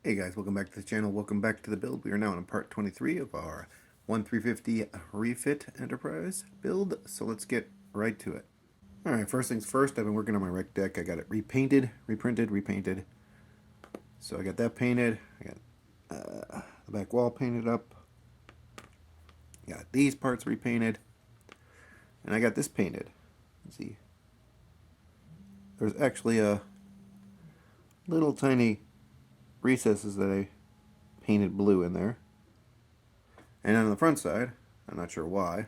Hey guys, welcome back to the channel. Welcome back to the build. We are now on part 23 of our 1350 refit enterprise build. So let's get right to it. Alright, first things first, I've been working on my rec deck. I got it repainted, reprinted, repainted. So I got that painted. I got the back wall painted up. Got these parts repainted. And I got this painted. Let's see. There's actually a little tiny recesses that I painted blue in there. And on the front side, I'm not sure why,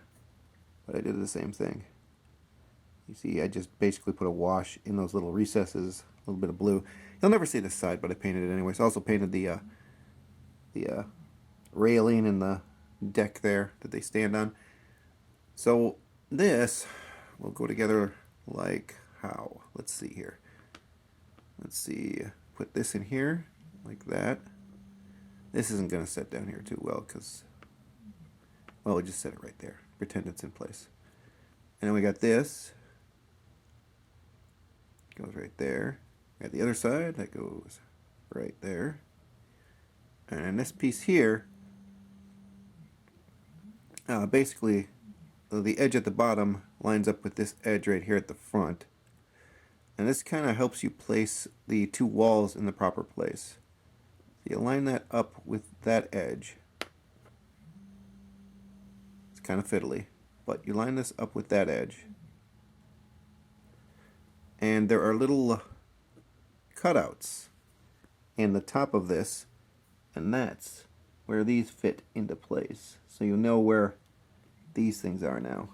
but I did the same thing. You see, I just basically put a wash in those little recesses, a little bit of blue. You'll never see this side, but I painted it anyways. I also painted the railing and the deck there that they stand on. So this will go together like how? Let's see here. Let's see. Put this in here like that. This isn't going to set down here too well because, well, we just set it right there. Pretend it's in place. And then we got this. Goes right there. We got the other side that goes right there. And this piece here, basically, the edge at the bottom lines up with this edge right here at the front. And this kind of helps you place the two walls in the proper place. So you line that up with that edge. It's kind of fiddly, but you line this up with that edge. And there are little cutouts in the top of this, and that's where these fit into place. So you know where these things are now.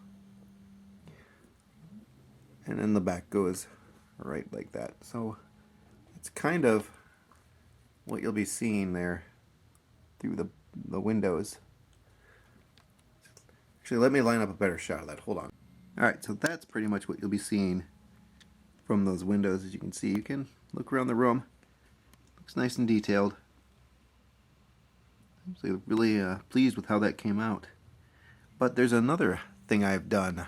And then the back goes right like that. So it's kind of what you'll be seeing there through the windows. Actually, let me line up a better shot of that. Hold on. Alright, so that's pretty much what you'll be seeing from those windows. As you can see, you can look around the room. Looks nice and detailed. I'm actually really pleased with how that came out. But there's another thing I've done.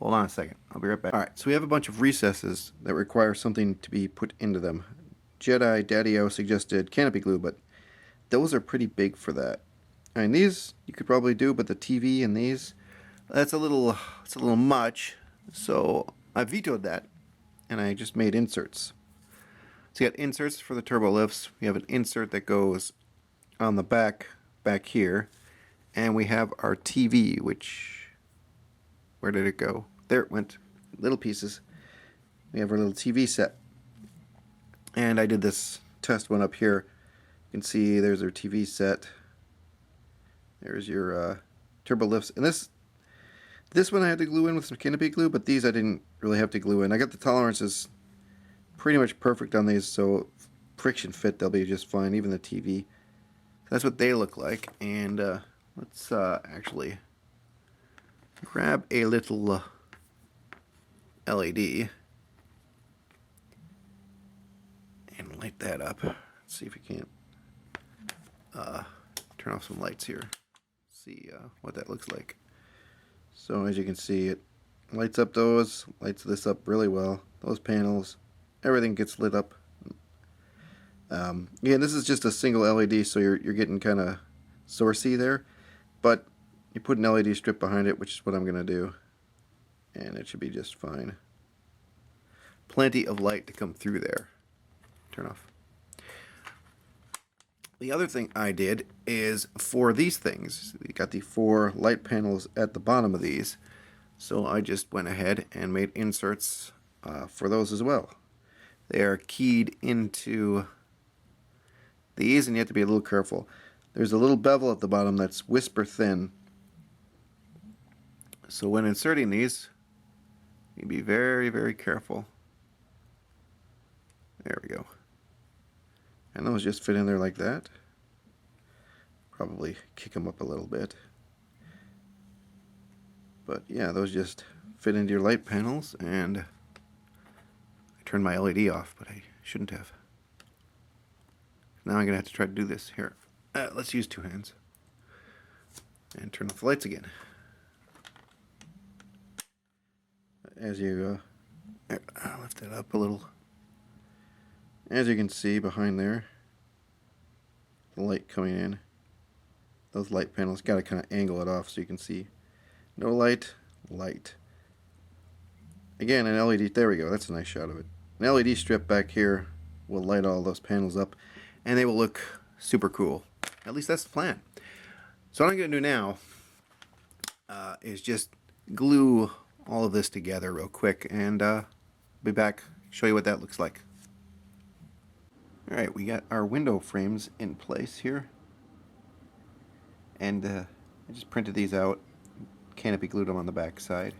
Hold on a second. I'll be right back. Alright, so we have a bunch of recesses that require something to be put into them. Jedi Daddy-O suggested canopy glue, but those are pretty big for that. I mean, these you could probably do, but the TV and these, it's a little much. So I vetoed that, and I just made inserts. So you got inserts for the turbo lifts. We have an insert that goes on the back here, and we have our TV, which, where did it go? There it went. Little pieces. We have our little TV set. And I did this test one up here. You can see there's our TV set. There's your turbo lifts. And this one I had to glue in with some canopy glue, but these I didn't really have to glue in. I got the tolerances pretty much perfect on these, so friction fit, they'll be just fine, even the TV. That's what they look like. And let's actually grab a little LED and light that up. Let's see if we can't turn off some lights here. See what that looks like. So as you can see, it lights up those, lights this up really well. Those panels, everything gets lit up. Yeah, this is just a single LED, so you're getting kind of sourcey there, but you put an LED strip behind it, which is what I'm going to do, and it should be just fine. Plenty of light to come through there. Turn off. The other thing I did is for these things, you got the 4 light panels at the bottom of these, so I just went ahead and made inserts for those as well. They are keyed into these, and you have to be a little careful. There's a little bevel at the bottom that's whisper thin, so when inserting these, you be very, very careful. There we go. And those just fit in there like that. Probably kick them up a little bit. But yeah, those just fit into your light panels, and I turned my LED off, but I shouldn't have. Now I'm going to have to try to do this. Here, let's use 2 hands. And turn off the lights again. As you lift it up a little. As you can see behind there, the light coming in. Those light panels, got to kind of angle it off so you can see. No light, light. Again, an LED, there we go, that's a nice shot of it. An LED strip back here will light all those panels up, and they will look super cool. At least that's the plan. So what I'm going to do now is just glue all of this together real quick, and be back, show you what that looks like. Alright, we got our window frames in place here, and I just printed these out, canopy glued them on the back side.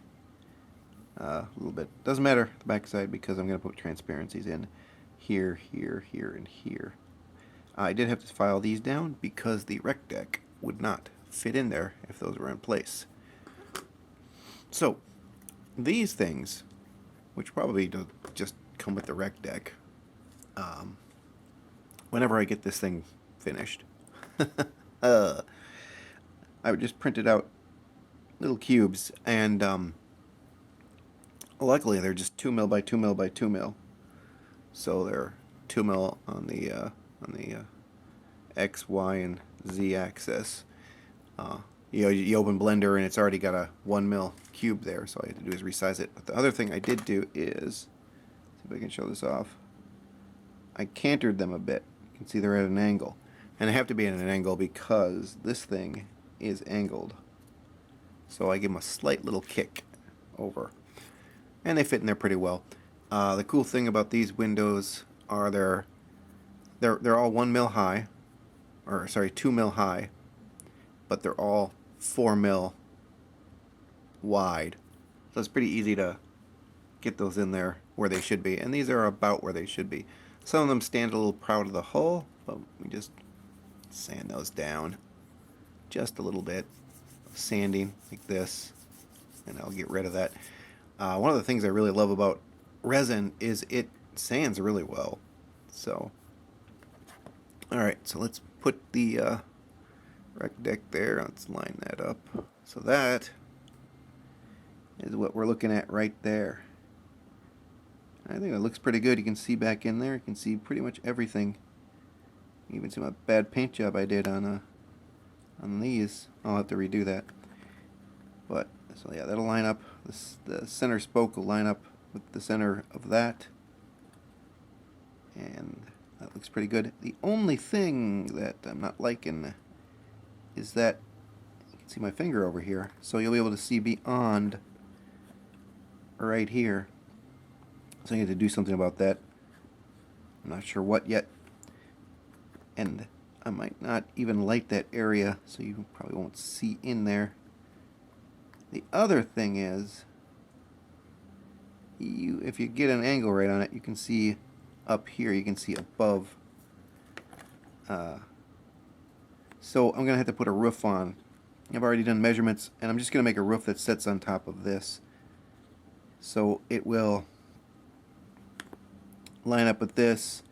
A little bit, doesn't matter the back side because I'm going to put transparencies in here, here, here, and here. I did have to file these down because the rec deck would not fit in there if those were in place. So these things, which probably do just come with the rec deck, whenever I get this thing finished, I would just print it out little cubes, and luckily they're just 2mm by 2mm by 2mm, so they're 2mm on the X, Y, and Z axis. You open Blender and it's already got a 1mm cube there, so all you have to do is resize it. But the other thing I did do is, see if I can show this off, I cantered them a bit. You can see they're at an angle, and they have to be at an angle because this thing is angled, so I give them a slight little kick over, and they fit in there pretty well. The cool thing about these windows are they're all 1mm high, or sorry, 2mm high, but they're all 4mm wide, so it's pretty easy to get those in there where they should be, and these are about where they should be. Some of them stand a little proud of the hull, but we just sand those down just a little bit, sanding like this, and I'll get rid of that. One of the things I really love about resin is it sands really well. So alright, so let's put the rec deck there. Let's line that up. So that is what we're looking at right there. I think it looks pretty good. You can see back in there. You can see pretty much everything. You can even see my bad paint job I did on these. I'll have to redo that. But so yeah, that'll line up. The center spoke will line up with the center of that, and that looks pretty good. The only thing that I'm not liking is that you can see my finger over here, so you'll be able to see beyond right here. So I need to do something about that. I'm not sure what yet, and I might not even light that area, so you probably won't see in there. The other thing is, if you get an angle right on it, you can see up here, you can see above. So I'm going to have to put a roof on. I've already done measurements, and I'm just going to make a roof that sits on top of this. So it will line up with this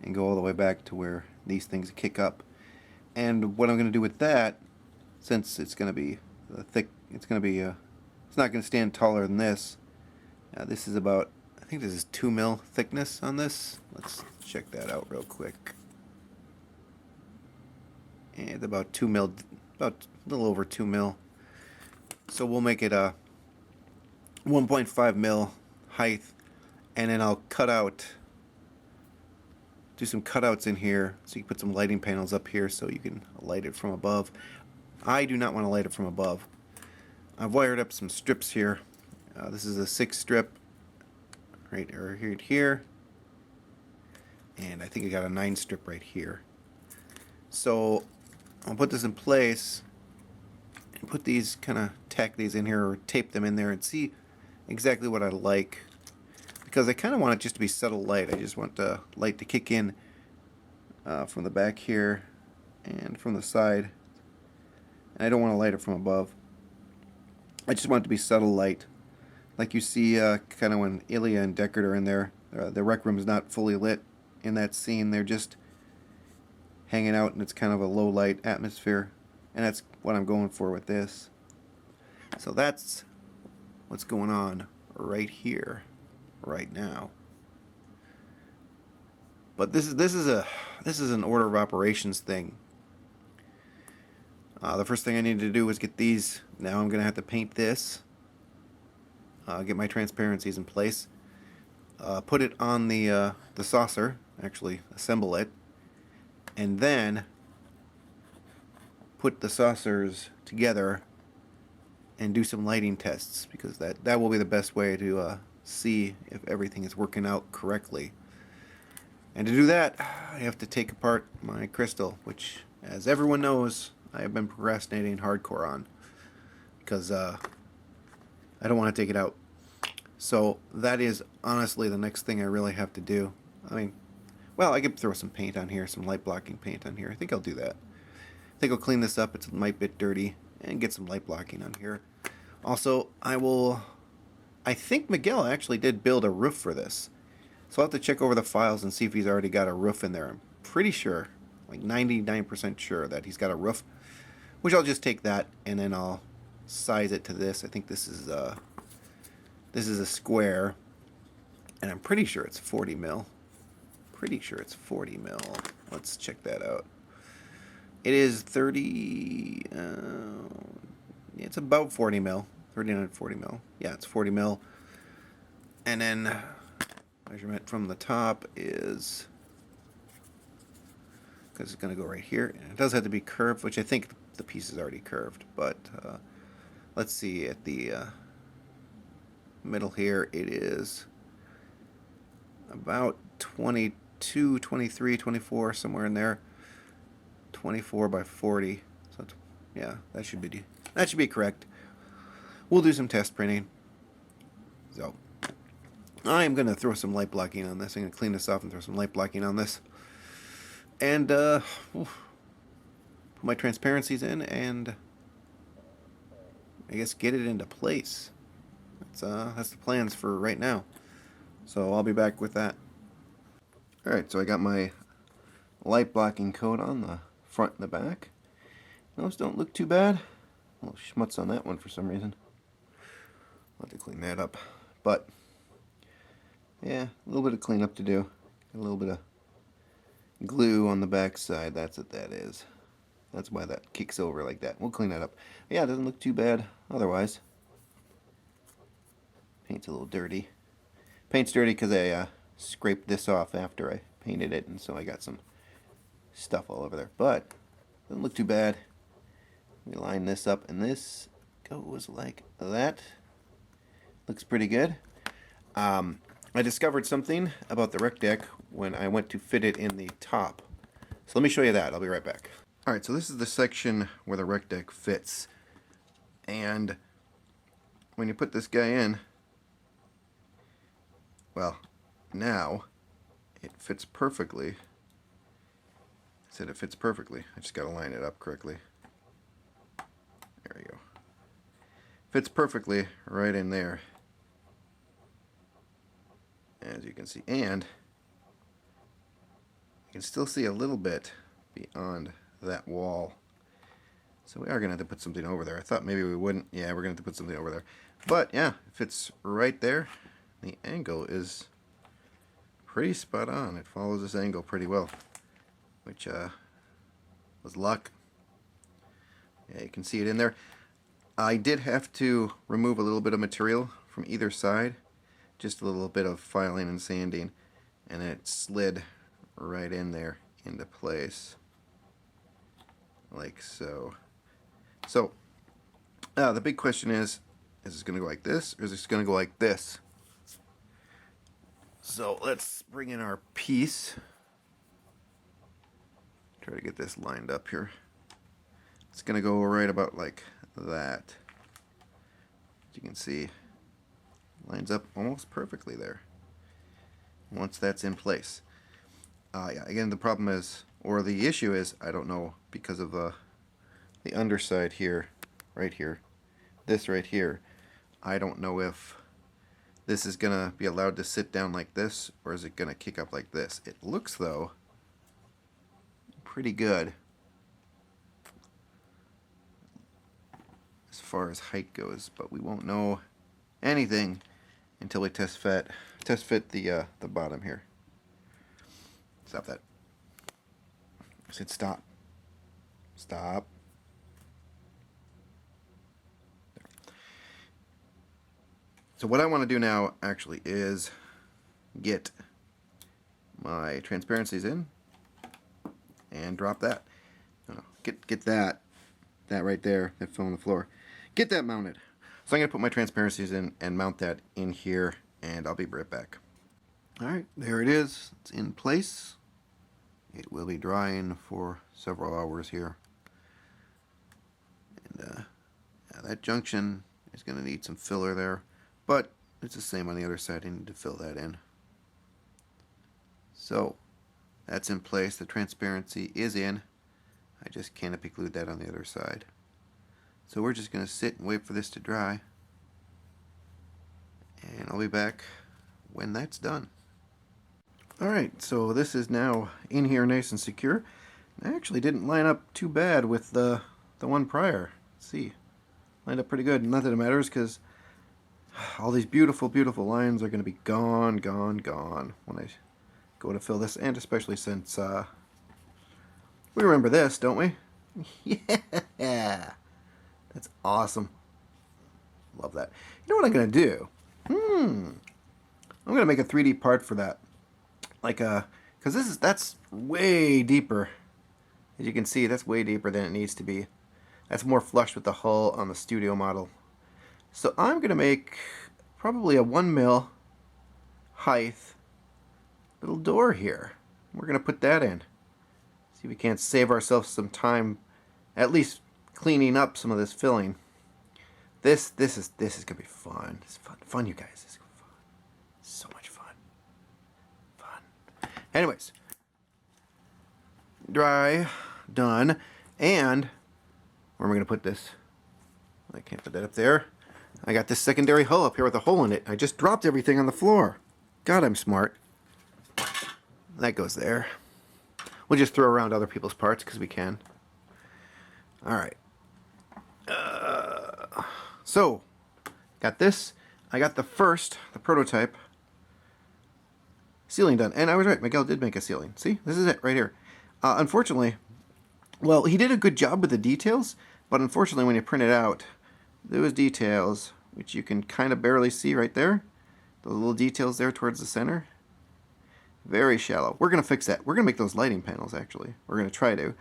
and go all the way back to where these things kick up. And what I'm going to do with that, since it's going to be thick, it's going to be it's not going to stand taller than this. This is about, I think this is 2mm thickness on this. Let's check that out real quick. And about 2mm, about a little over 2mm. So we'll make it a 1.5mm height, and then I'll cut out, do some cutouts in here, so you can put some lighting panels up here so you can light it from above. I do not want to light it from above. I've wired up some strips here. This is a 6 strip right here, and I think I got a 9 strip right here. So I'll put this in place and put these, kind of tack these in here or tape them in there and see exactly what I like, because I kind of want it just to be subtle light. I just want the light to kick in from the back here and from the side, and I don't want to light it from above. I just want it to be subtle light, like you see kind of when Ilya and Deckard are in there. The rec room is not fully lit in that scene. They're just hanging out, and it's kind of a low light atmosphere, and that's what I'm going for with this. So that's what's going on right here, right now. But this is an order of operations thing. The first thing I needed to do was get these. Now I'm going to have to paint this. Get my transparencies in place. Put it on the saucer, actually assemble it, and then put the saucers together and do some lighting tests, because that will be the best way to see if everything is working out correctly. And to do that, I have to take apart my crystal, which, as everyone knows, I have been procrastinating hardcore on, because I don't want to take it out. So that is honestly the next thing I really have to do. I mean, well, I could throw some paint on here, some light blocking paint on here. I think I'll do that. I think I'll clean this up. It's a might bit dirty, and get some light blocking on here. Also, I think Miguel actually did build a roof for this. So I'll have to check over the files and see if he's already got a roof in there. I'm pretty sure, like 99% sure, that he's got a roof. Which I'll just take that and then I'll size it to this. I think this is a square, and I'm pretty sure it's 40 mil. Pretty sure it's 40 mil. Let's check that out. It is 30. It's about 40 mil. 39, 40 mil. Yeah, it's 40 mil. And then measurement from the top is, because it's going to go right here. And it does have to be curved, which I think the piece is already curved. But let's see, at the middle here, it is about 22, 23, 24, somewhere in there. 24 by 40. So yeah, that should be correct. We'll do some test printing. So I'm going to throw some light blocking on this. I'm going to clean this off and throw some light blocking on this. And put my transparencies in and I guess get it into place. That's the plans for right now. So I'll be back with that. Alright, so I got my light blocking coat on the front and the back. Those don't look too bad. A little schmutz on that one for some reason. I'll have to clean that up. But yeah, a little bit of cleanup to do. A little bit of glue on the back side. That's what that is. That's why that kicks over like that. We'll clean that up. Yeah, it doesn't look too bad otherwise. Paint's a little dirty. Paint's dirty because I scraped this off after I painted it, and so I got some stuff all over there. But doesn't look too bad. We line this up, and this goes like that. Looks pretty good. I discovered something about the rec deck when I went to fit it in the top. So let me show you that. I'll be right back. Alright, so this is the section where the rec deck fits. And when you put this guy in, well, now it fits perfectly. I said it fits perfectly. I just got to line it up correctly. There we go. Fits perfectly right in there, as you can see. And you can still see a little bit beyond that wall. So we are going to have to put something over there. I thought maybe we wouldn't. Yeah, we're going to have to put something over there. But yeah, it fits right there. The angle is pretty spot on. It follows this angle pretty well, which was luck. Yeah, you can see it in there. I did have to remove a little bit of material from either side, just a little bit of filing and sanding, and it slid right in there into place, like so. So the big question is this going to go like this, or is this going to go like this? So let's bring in our piece. Try to get this lined up here. It's going to go right about like that. As you can see, lines up almost perfectly there once that's in place. Yeah, again, the problem is, or the issue is, I don't know, because of the underside here, right here, this right here, I don't know if this is going to be allowed to sit down like this, or is it going to kick up like this. It looks, though, pretty good as far as height goes, but we won't know anything until we test fit the bottom here. Stop that. I said stop. Stop. So what I want to do now actually is get my transparencies in and drop that. Get that right there that fell on the floor. Get that mounted. So I'm going to put my transparencies in and mount that in here, and I'll be right back. Alright, there it is. It's in place. It will be drying for several hours here. And yeah, that junction is going to need some filler there, but it's the same on the other side. I need to fill that in. So that's in place. The transparency is in. I just canopy glued that on the other side. So we're just going to sit and wait for this to dry. And I'll be back when that's done. Alright, so this is now in here nice and secure. I actually didn't line up too bad with the one prior. Let's see. Lined up pretty good. Not that it matters, because all these beautiful, beautiful lines are going to be gone when I go to fill this, and especially since we remember this, don't we? Yeah! That's awesome. Love that. You know what I'm going to do? I'm going to make a 3D part for that. Like because that's way deeper. As you can see, that's way deeper than it needs to be. That's more flush with the hull on the studio model. So I'm going to make probably a 1 mil height little door here. We're going to put that in. See if we can't save ourselves some time, at least cleaning up some of this filling. This is gonna be fun. It's fun, you guys. It's fun. So much fun. Anyways, dry, done, and where am I gonna put this? I can't put that up there. I got this secondary hull up here with a hole in it. I just dropped everything on the floor. God, I'm smart. That goes there. We'll just throw around other people's parts because we can. Alright. So, got this. I got the prototype ceiling done. And I was right, Miguel did make a ceiling. See? This is it right here. Unfortunately, well, he did a good job with the details, but unfortunately when you print it out, those details, which you can kind of barely see right there, those little details there towards the center, very shallow. We're going to fix that. We're going to make those lighting panels, actually. We're going to try to.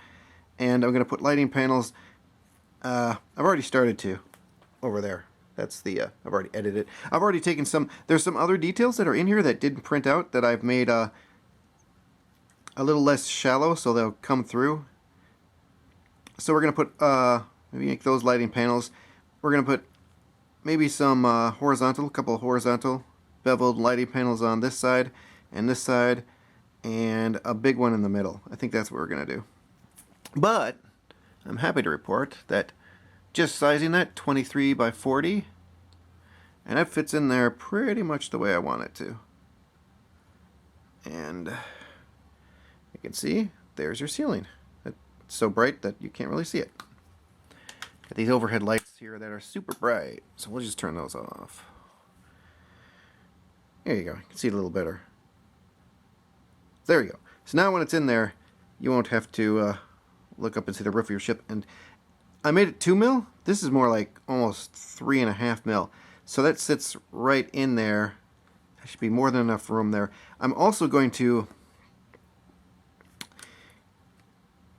And I'm going to put lighting panels, I've already started to, over there. That's the, I've already edited it. I've already taken some, there's some other details that are in here that didn't print out that I've made a little less shallow so they'll come through. So we're going to put, maybe make those lighting panels. We're going to put maybe some horizontal, a couple of horizontal beveled lighting panels on this side and this side, and a big one in the middle. I think that's what we're going to do. But I'm happy to report that just sizing that 23 by 40, and that fits in there pretty much the way I want it to. And you can see there's your ceiling. It's so bright that you can't really see it. Got these overhead lights here that are super bright, so we'll just turn those off. There you go. You can see it a little better. There you go. So now when it's in there, you won't have to look up and see the roof of your ship. And I made it 2 mil. This is more like almost 3.5 mil. So that sits right in there. There should be more than enough room there. I'm also going to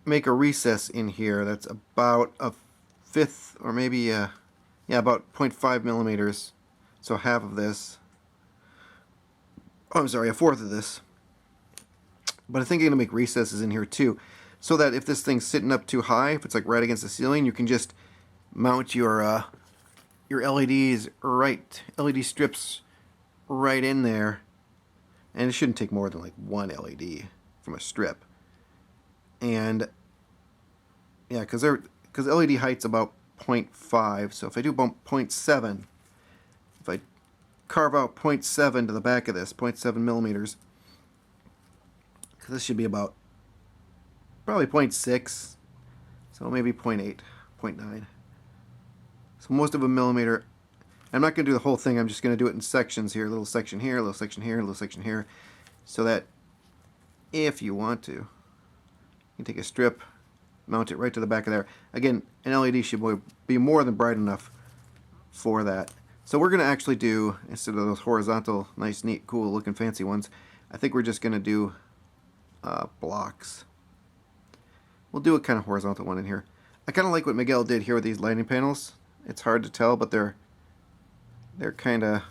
make a recess in here that's about a fifth, or maybe yeah, about 0.5 millimeters. So half of this. Oh, I'm sorry, a fourth of this. But I think I'm going to make recesses in here too, so that if this thing's sitting up too high, if it's like right against the ceiling, you can just mount your LEDs right, LED strips right in there, and it shouldn't take more than like one LED from a strip. And yeah, because LED height's about 0.5, so if I do about 0.7, if I carve out 0.7 to the back of this, 0.7 millimeters. This should be about probably 0.6, so maybe 0.8, 0.9. So most of a millimeter. I'm not going to do the whole thing, I'm just going to do it in sections here. A little section here, a little section here, a little section here. So that if you want to, you can take a strip, mount it right to the back of there. Again, an LED should be more than bright enough for that. So we're going to actually do, instead of those horizontal, nice, neat, cool looking fancy ones, I think we're just going to do blocks. We'll do a kind of horizontal one in here. I kind of like what Miguel did here with these lighting panels. It's hard to tell, but they're kind of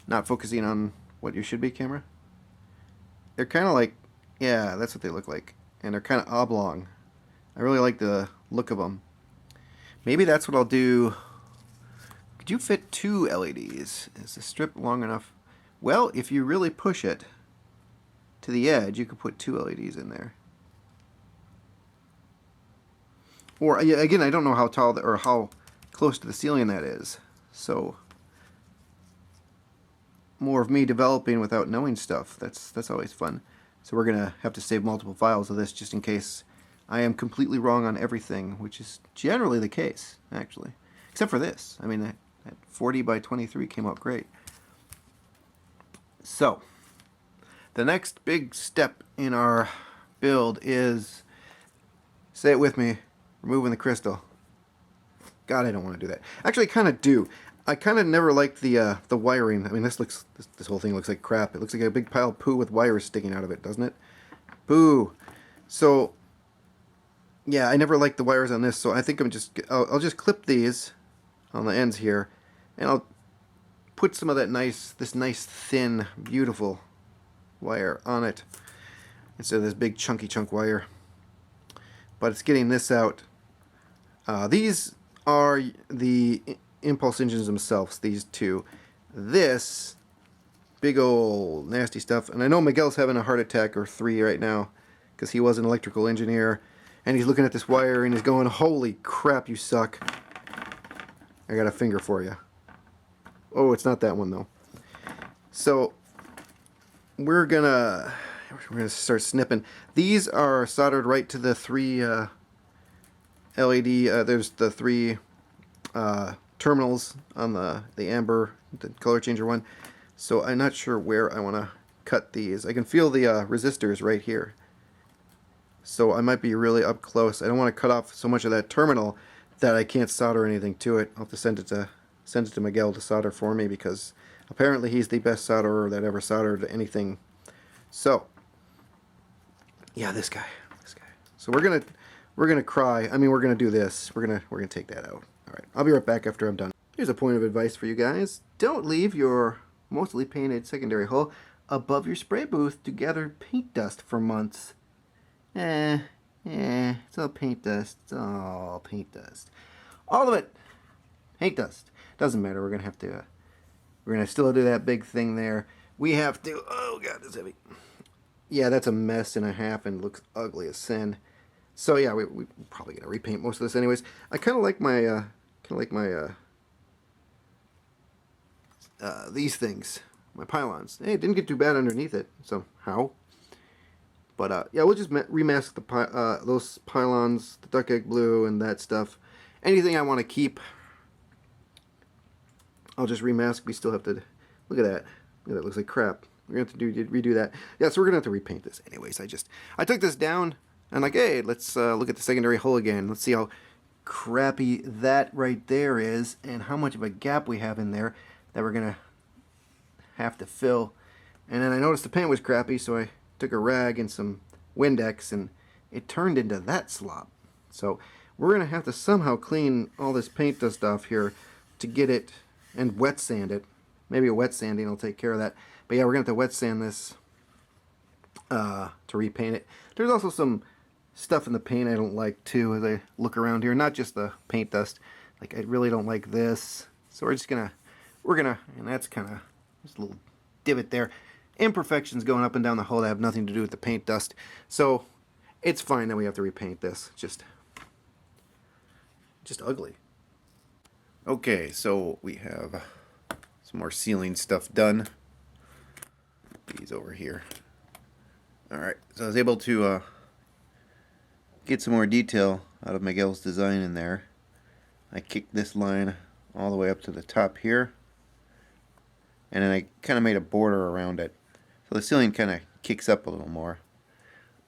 not focusing on what you should be, camera. They're kind of like, yeah, that's what they look like. And they're kind of oblong. I really like the look of them. Maybe that's what I'll do. Could you fit 2 LEDs? Is the strip long enough? Well, if you really push it to the edge, you could put 2 LEDs in there. Or, again, I don't know how tall or how close to the ceiling that is. So, more of me developing without knowing stuff. That's always fun. So we're going to have to save multiple files of this just in case I am completely wrong on everything, which is generally the case, actually. Except for this. I mean, that 40 by 23 came out great. So, the next big step in our build is, say it with me, removing the crystal. God, I don't want to do that. Actually, I kind of do. I kind of never liked the wiring. I mean, this whole thing looks like crap. It looks like a big pile of poo with wires sticking out of it, doesn't it? Boo. So, yeah, I never liked the wires on this. So I think I'll just clip these on the ends here, and I'll put some of that this nice thin, beautiful wire on it instead of this big chunky chunk wire. But it's getting this out. These are the impulse engines themselves, these two. This big old nasty stuff, and I know Miguel's having a heart attack or 3 right now because he was an electrical engineer, and he's looking at this wire and he's going, holy crap, you suck. I got a finger for you. Oh, it's not that one though. So we're gonna start snipping. These are soldered right to the 3 LED. There's the 3 terminals on the amber, the color changer one. So I'm not sure where I want to cut these. I can feel the resistors right here. So I might be really up close. I don't want to cut off so much of that terminal that I can't solder anything to it. I'll have to send it to Miguel to solder for me because apparently he's the best solderer that ever soldered anything. So yeah, this guy. So we're gonna cry. I mean, we're gonna do this. We're gonna take that out. All right, I'll be right back after I'm done. Here's a point of advice for you guys. Don't leave your mostly painted secondary hull above your spray booth to gather paint dust for months. It's all paint dust. It's all paint dust. All of it. Paint dust. Doesn't matter. We're gonna still do that big thing there. We have to. Oh God, it's heavy. Yeah, that's a mess and a half and looks ugly as sin. So yeah, we're probably gonna repaint most of this anyways. I kind of like my these things, my pylons. Hey, it didn't get too bad underneath it somehow. But yeah, we'll just remask those pylons, the duck egg blue and that stuff. Anything I want to keep, I'll just remask. We still have to look at that. Look at that, it looks like crap. We're gonna have to redo that. Yeah, so we're gonna have to repaint this anyways. I took this down and like, hey, let's look at the secondary hull again. Let's see how crappy that right there is and how much of a gap we have in there that we're gonna have to fill. And then I noticed the paint was crappy, so I took a rag and some Windex and it turned into that slop. So we're gonna have to somehow clean all this paint dust off here to get it, and wet sand it. Maybe a wet sanding will take care of that. But yeah, we're gonna have to wet sand this to repaint it. There's also some stuff in the paint I don't like too as I look around here. Not just the paint dust. Like I really don't like this. So we're gonna, and that's kind of just a little divot there. Imperfections going up and down the hull that have nothing to do with the paint dust. So it's fine that we have to repaint this. Just ugly. Okay, so we have some more ceiling stuff done. These over here. Alright, so I was able to get some more detail out of Miguel's design in there. I kicked this line all the way up to the top here, and then I kind of made a border around it. So the ceiling kind of kicks up a little more.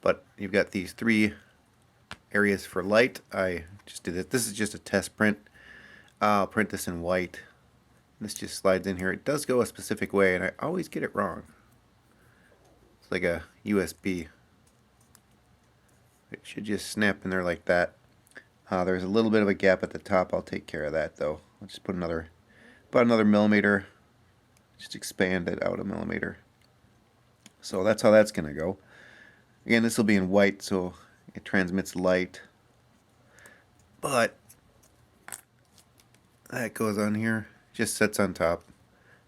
But you've got these 3 areas for light. I just did it. This is just a test print. I'll print this in white. This just slides in here. It does go a specific way, and I always get it wrong. It's like a USB. It should just snap in there like that. There's a little bit of a gap at the top. I'll take care of that though. I'll just put about another millimeter. Just expand it out a millimeter. So that's how that's gonna go. Again, this will be in white, so it transmits light. But that goes on here. Just sits on top.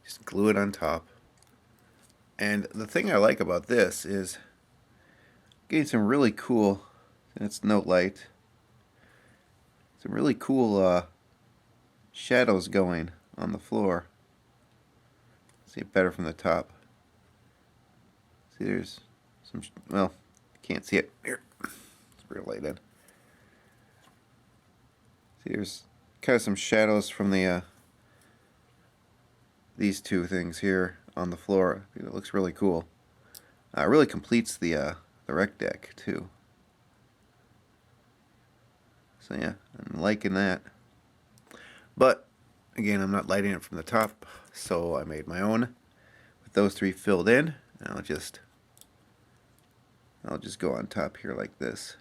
Just glue it on top. And the thing I like about this is getting some really cool, and it's note light. Some really cool shadows going on the floor. See it better from the top. See, there's some, well, can't see it. Here, it's real light in. See, there's kind of some shadows from the these two things here on the floor. It looks really cool. It really completes the rec deck too. So yeah, I'm liking that. But again, I'm not lighting it from the top, so I made my own with those three filled in. And I'll just go on top here like this.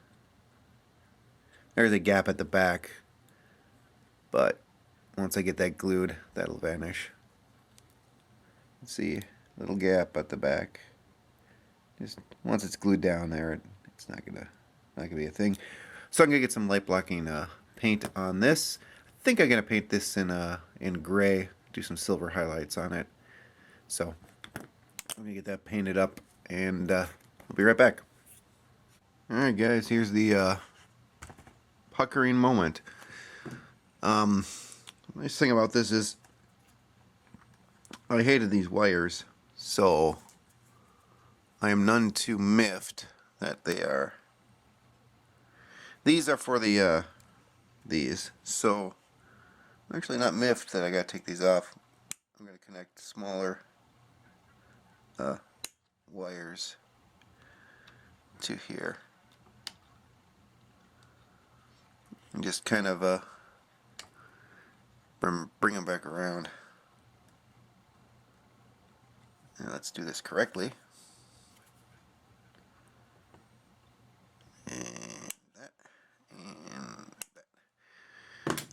There's a gap at the back, but once I get that glued, that'll vanish. See, little gap at the back. Just once it's glued down there, it's not gonna be a thing. So I'm gonna get some light blocking paint on this. I think I'm gonna paint this in gray. Do some silver highlights on it. So let me get that painted up, and I'll be right back. All right, guys. Here's the puckering moment. Nice thing about this is I hated these wires, so I am none too miffed that they are. These are for the these, so I'm actually not miffed that I gotta take these off. I'm gonna connect smaller wires to here and just kind of bring them back around. Now let's do this correctly. And that.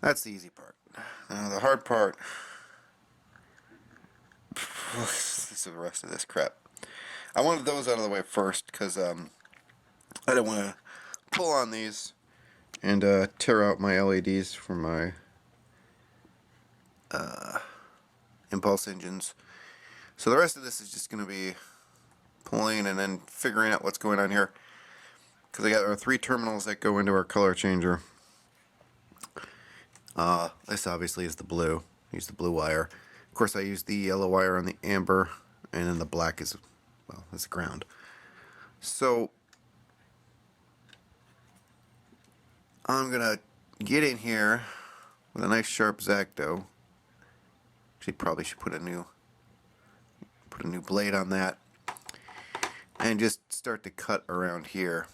That's the easy part. Now the hard part, this is the rest of this crap. I wanted those out of the way first because I don't want to pull on these and tear out my LEDs from my impulse engines. So the rest of this is just going to be pulling and then figuring out what's going on here. Because I got our 3 terminals that go into our color changer. This obviously is the blue. Use the blue wire. Of course I use the yellow wire on the amber, and then the black is, well, that's the ground. So I'm gonna get in here with a nice sharp X-Acto. Actually, probably should put a new blade on that, and just start to cut around here.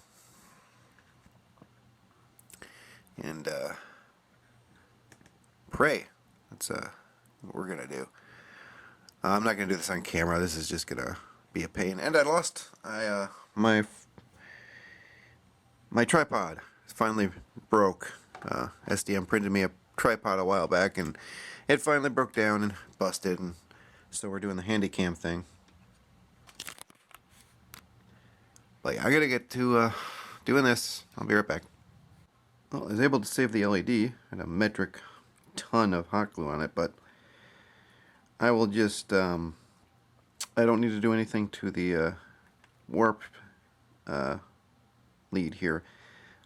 And pray. That's what we're gonna do. I'm not gonna do this on camera. This is just gonna be a pain. And I lost my tripod. It finally broke. SDM printed me a tripod a while back, and it finally broke down and busted. And so we're doing the handy cam thing. But yeah, I gotta get to doing this. I'll be right back. Well, I was able to save the LED. I had a metric ton of hot glue on it, but I will just, I don't need to do anything to the warp lead here.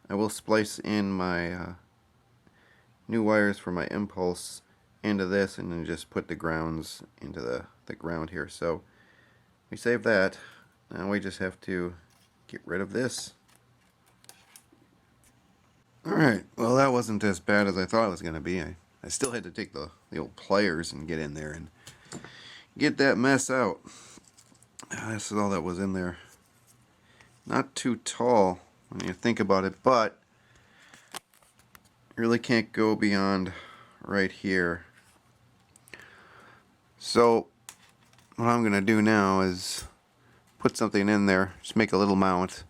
I will splice in my new wires for my impulse into this, and then just put the grounds into the ground here. So we save that. Now we just have to get rid of this. Alright, well that wasn't as bad as I thought it was going to be. I still had to take the old pliers and get in there and get that mess out. This is all that was in there. Not too tall when you think about it, but you really can't go beyond right here. So what I'm gonna do now is put something in there, just make a little mount,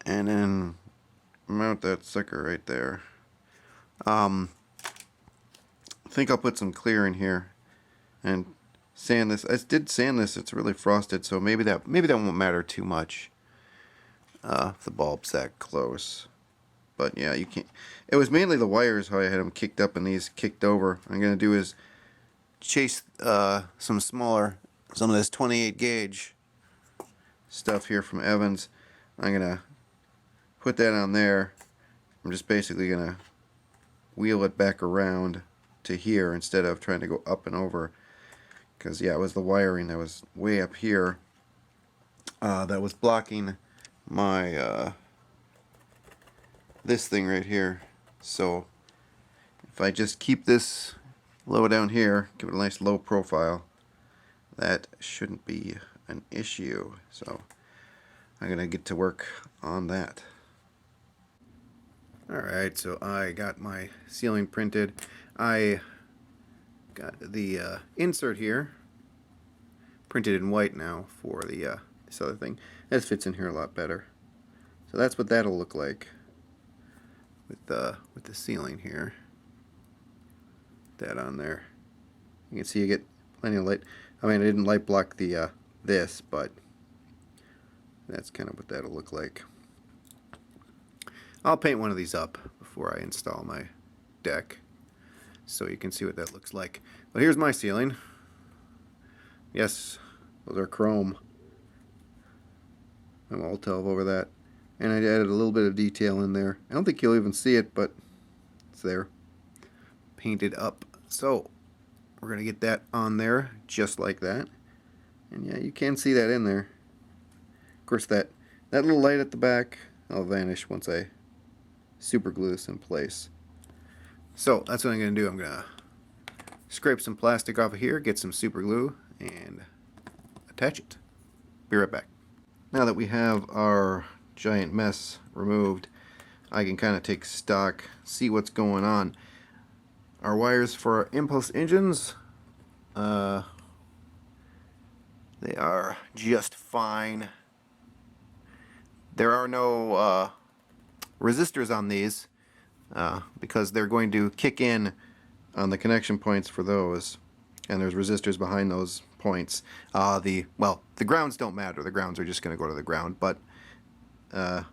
and then mount that sucker right there. I think I'll put some clear in here and sand this. I did sand this. It's really frosted, so maybe that won't matter too much if the bulb's that close. But yeah, you can't. It was mainly the wires how I had them kicked up and these kicked over. What I'm gonna do is chase some of this 28 gauge stuff here from Evans. I'm gonna put that on there. I'm just basically gonna wheel it back around to here instead of trying to go up and over, because yeah, it was the wiring that was way up here that was blocking my this thing right here. So if I just keep this low down here, give it a nice low profile, that shouldn't be an issue. So I'm gonna get to work on that. Alright, so I got my ceiling printed. I got the insert here printed in white now for the this other thing. This fits in here a lot better. So that's what that'll look like with the ceiling here. That on there. You can see you get plenty of light. I mean, I didn't light block the this, but that's kind of what that'll look like. I'll paint one of these up before I install my deck, so you can see what that looks like. But here's my ceiling. Yes, those are chrome. I'm all tell over that. And I added a little bit of detail in there. I don't think you'll even see it, but it's there. Painted up. So we're going to get that on there just like that. And yeah, you can see that in there. Of course, that little light at the back will vanish once I super glue this in place. So that's what I'm going to do. I'm going to scrape some plastic off of here, get some super glue, and attach it. Be right back. Now that we have our giant mess removed, I can kind of take stock, see what's going on. Our wires for our impulse engines, they are just fine. There are no resistors on these because they're going to kick in on the connection points for those, and there's resistors behind those points. The grounds don't matter. The grounds are just going to go to the ground, but that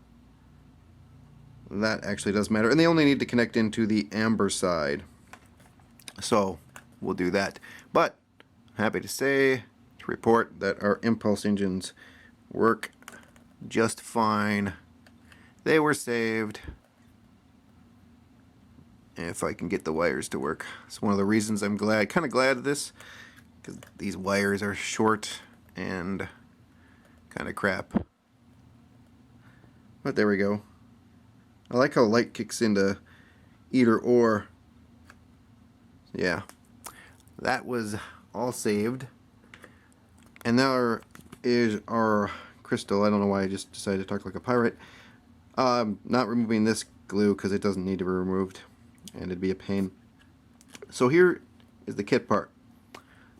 actually does matter, and they only need to connect into the amber side. So we'll do that. But happy to report that our impulse engines work just fine. They were saved. If I can get the wires to work. It's one of the reasons I'm kind of glad of this, because these wires are short and kind of crap. But there we go. I like how light kicks into either or. Yeah, that was all saved. And now is our crystal. I don't know why I just decided to talk like a pirate. Not removing this glue because it doesn't need to be removed, and it'd be a pain. So here is the kit part.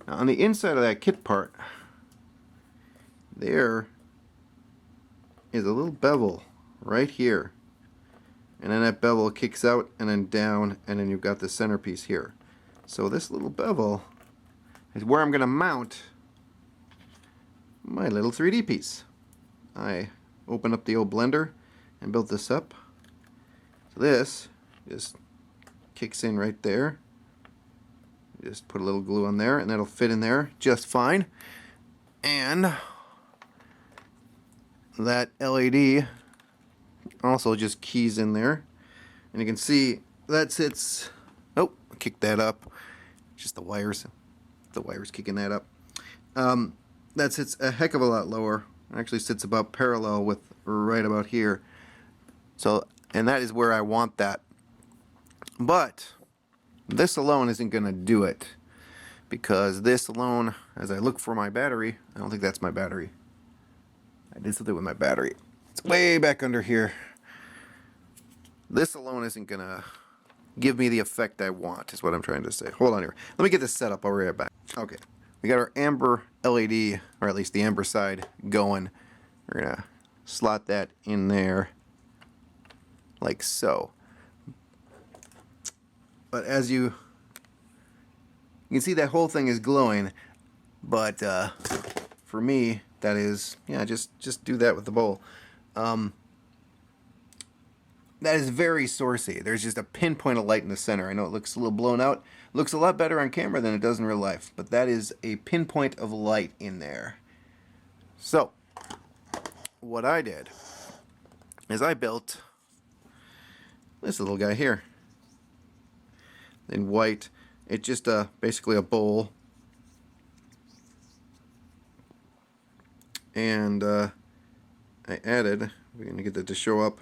Now on the inside of that kit part, there is a little bevel right here. And then that bevel kicks out and then down, and then you've got the centerpiece here. So this little bevel is where I'm going to mount my little 3D piece. I opened up the old blender and built this up. So this just kicks in right there. Just put a little glue on there and that'll fit in there just fine. And that LED also just keys in there. And you can see that sits, oh, kick that up. Just the wires kicking that up. That sits a heck of a lot lower. It actually sits about parallel with right about here. So, and that is where I want that. But this alone isn't going to do it, because this alone, as I look for my battery, I don't think that's my battery. I did something with my battery. It's way back under here. This alone isn't going to give me the effect I want, is what I'm trying to say. Hold on here. Let me get this set up. I'll be right back. Okay. we got our amber LED, or at least the amber side, going. We're gonna slot that in there like so. But as you can see, that whole thing is glowing. But for me, that is, yeah, just do that with the bowl. That is very sourcey. There's just a pinpoint of light in the center. I know it looks a little blown out. Looks a lot better on camera than it does in real life. But that is a pinpoint of light in there. So, what I did is I built this little guy here in white. It's just basically a bowl. And I added, we're going to get that to show up,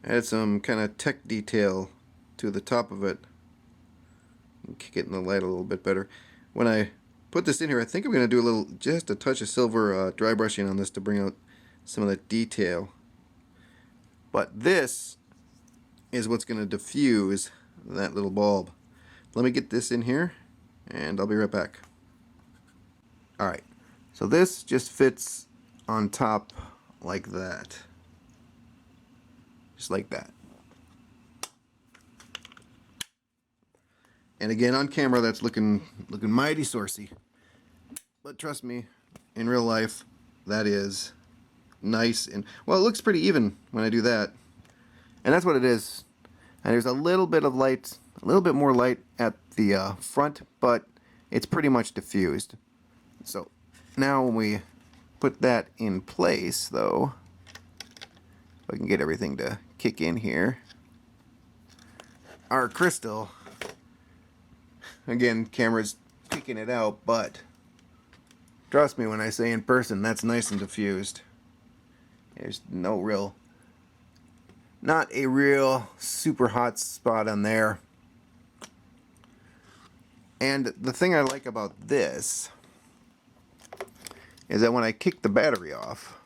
added some kind of tech detail to the top of it. Kick it in the light a little bit better. When I put this in here, I think I'm going to do a little, just a touch of silver dry brushing on this to bring out some of the detail. But this is what's going to diffuse that little bulb. Let me get this in here, and I'll be right back. Alright, so this just fits on top like that. Just like that. And again, on camera, that's looking mighty sourcey. But trust me, in real life, that is nice. And, well, it looks pretty even when I do that. And that's what it is. And there's a little bit of light, a little bit more light at the front, but it's pretty much diffused. So now when we put that in place, though, if I can get everything to kick in here, our crystal, again, camera's kicking it out, but trust me when I say in person, that's nice and diffused. There's not a real super hot spot on there. And the thing I like about this is that when I kick the battery off,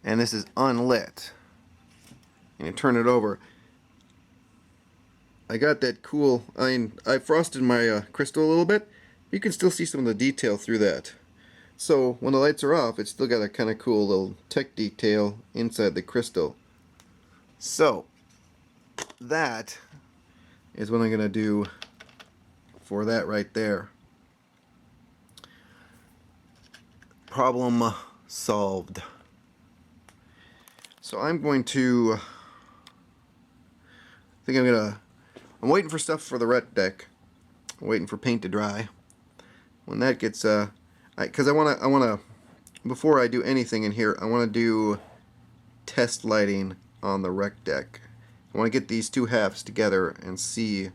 and this is unlit, and you turn it over, I got that cool, I frosted my crystal a little bit. You can still see some of the detail through that. So when the lights are off, it's still got a kind of cool little tech detail inside the crystal. So that is what I'm going to do for that right there. Problem solved. So I'm going to, I'm waiting for stuff for the ret deck. I'm waiting for paint to dry. When that gets, because I want to, before I do anything in here, I want to do test lighting on the rec deck. I want to get these two halves together and see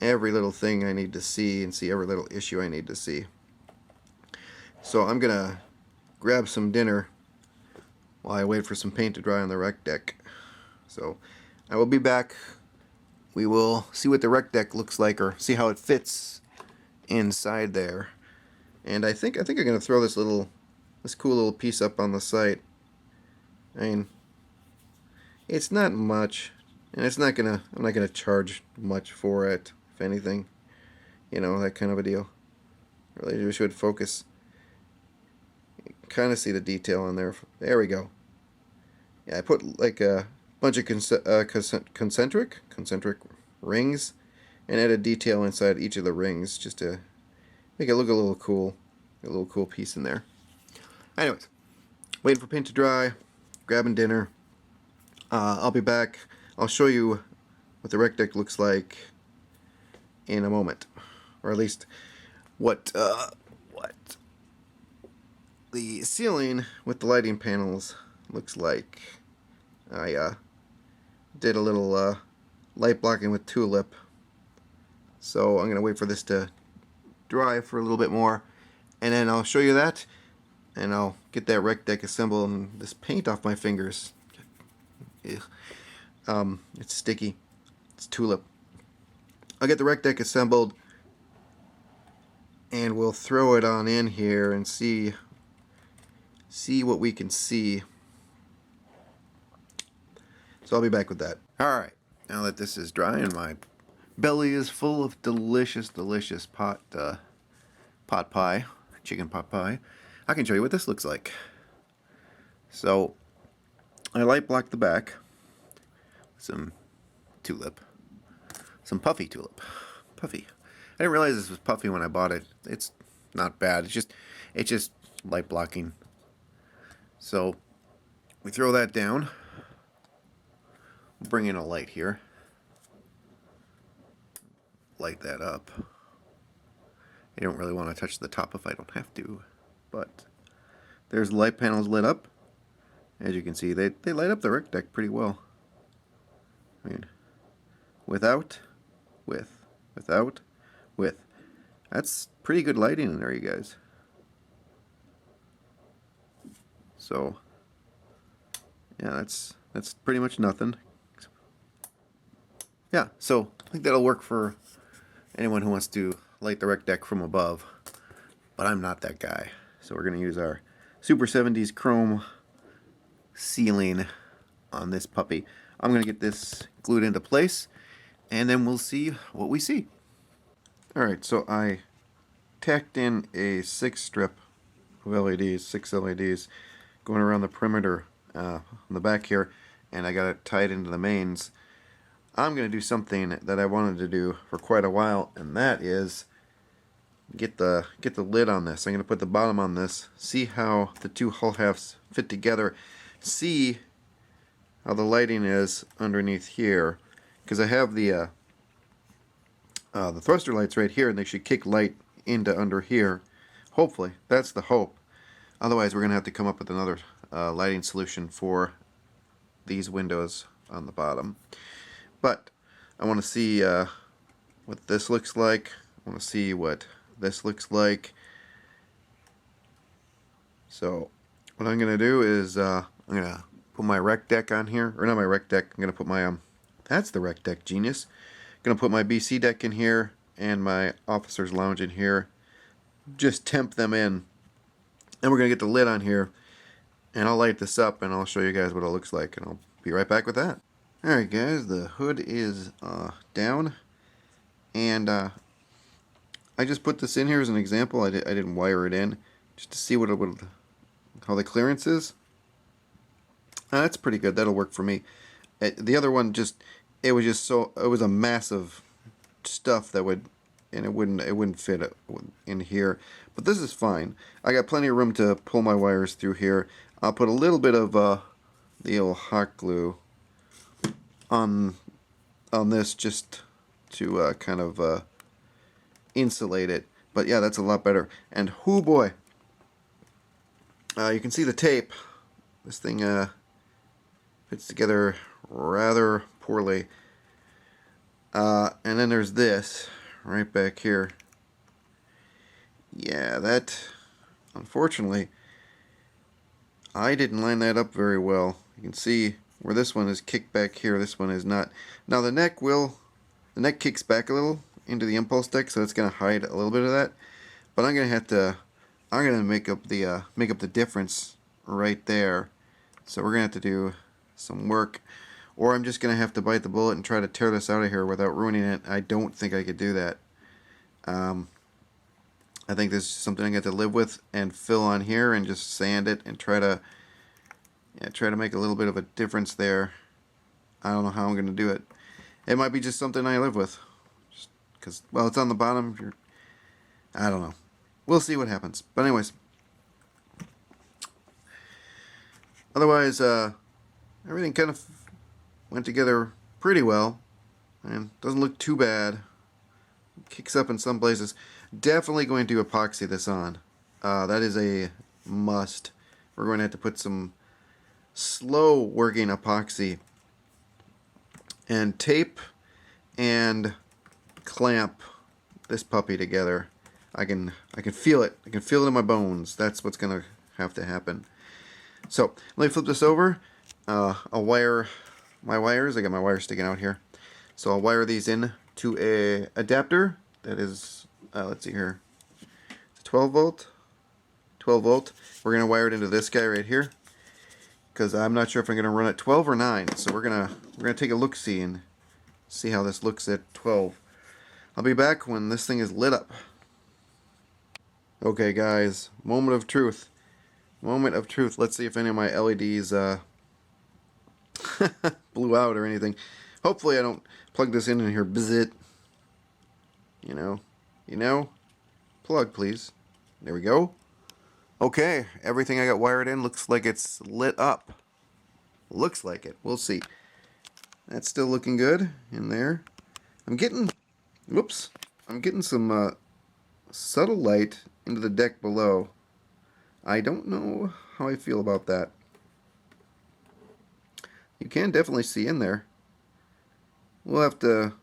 every little thing I need to see and see every little issue I need to see. So I'm gonna grab some dinner while I wait for some paint to dry on the rec deck. So I will be back. We will see what the rec deck looks like, or see how it fits inside there. And I think I'm gonna throw this cool little piece up on the site. I mean, it's not much, and I'm not gonna charge much for it, if anything. You know, that kind of a deal. Really should focus. Kind of see the detail on there. There we go. Yeah, I put like a bunch of concentric rings, and added detail inside each of the rings just to make it look a little cool. A little cool piece in there. Anyways, waiting for paint to dry, grabbing dinner. I'll be back. I'll show you what the rec deck looks like in a moment, or at least what the ceiling with the lighting panels looks like. I did a little light blocking with tulip, so I'm gonna wait for this to dry for a little bit more, and then I'll show you that, and I'll get that rec deck assembled. And this paint off my fingers, it's sticky. It's tulip. I'll get the rec deck assembled, and we'll throw it on in here and see what we can see. So I'll be back with that. Alright, now that this is dry and my belly is full of delicious pot pot pie, chicken pot pie, I can show you what this looks like. So I light block the back, some tulip, some puffy tulip, puffy. I didn't realize this was puffy when I bought it. It's not bad. It's just light blocking. So we throw that down. Bring in a light here. Light that up. You don't really want to touch the top if I don't have to, but there's the light panels lit up. As you can see, they light up the rec deck pretty well. I mean, without, without, with. That's pretty good lighting in there, you guys. So, yeah, that's pretty much nothing. Yeah, so I think that'll work for anyone who wants to light the rec deck from above, but I'm not that guy. So we're going to use our Super 70s chrome ceiling on this puppy. I'm going to get this glued into place, and then we'll see what we see. Alright, so I tacked in a 6 strip of LEDs, 6 LEDs, going around the perimeter on the back here, and I got it tied into the mains. I'm going to do something that I wanted to do for quite a while, and that is get the lid on this. I'm going to put the bottom on this, see how the two hull halves fit together, see how the lighting is underneath here, because I have the thruster lights right here, and they should kick light into under here. Hopefully, that's the hope. Otherwise, we're going to have to come up with another lighting solution for these windows on the bottom. But I want to see what this looks like. I want to see what this looks like. So what I'm going to do is I'm going to put my rec deck on here. Or not my rec deck. I'm going to put my, that's the rec deck, genius. I'm going to put my BC deck in here and my officer's lounge in here. Just temp them in. And we're going to get the lid on here. And I'll light this up and I'll show you guys what it looks like. And I'll be right back with that. Alright guys, the hood is down, and I just put this in here as an example. I didn't wire it in, just to see what it would, how the clearance is. That's pretty good. That'll work for me. The other one it was a massive stuff that would, and it wouldn't fit in here. But this is fine. I got plenty of room to pull my wires through here. I'll put a little bit of the old hot glue on this just to kind of insulate it. But yeah, that's a lot better. And hoo boy, you can see the tape. This thing fits together rather poorly. And then there's this right back here. Yeah, that, unfortunately, I didn't line that up very well. You can see where this one is kicked back here, this one is not. Now the neck kicks back a little into the impulse deck, so it's going to hide a little bit of that. But I'm going to make up the difference right there. So we're going to have to do some work, or I'm just going to have to bite the bullet and try to tear this out of here without ruining it. I don't think I could do that. I think this is something I get to live with and fill on here and just sand it and try to make a little bit of a difference there. I don't know how I'm going to do it. It might be just something I live with. Just because, well, it's on the bottom. I don't know. We'll see what happens. But anyways. Otherwise, everything kind of went together pretty well. And doesn't look too bad. Kicks up in some places. Definitely going to epoxy this on. That is a must. We're going to have to put some slow working epoxy and tape and clamp this puppy together. I can feel it. I can feel it in my bones. That's what's going to have to happen. So let me flip this over. I'll wire my wires. I got my wires sticking out here. So I'll wire these in to a adapter that is, let's see here, it's a 12 volt. 12 volt. We're going to wire it into this guy right here, because I'm not sure if I'm going to run at 12 or 9. So we're gonna take a look-see and see how this looks at 12. I'll be back when this thing is lit up. Okay, guys, moment of truth. Moment of truth. Let's see if any of my LEDs blew out or anything. Hopefully I don't plug this in here. Bzzzt. You know. You know? Plug, please. There we go. Okay, everything I got wired in looks like it's lit up. Looks like it. We'll see. That's still looking good in there. I'm getting... Whoops. I'm getting some subtle light into the deck below. I don't know how I feel about that. You can definitely see in there. We'll have to...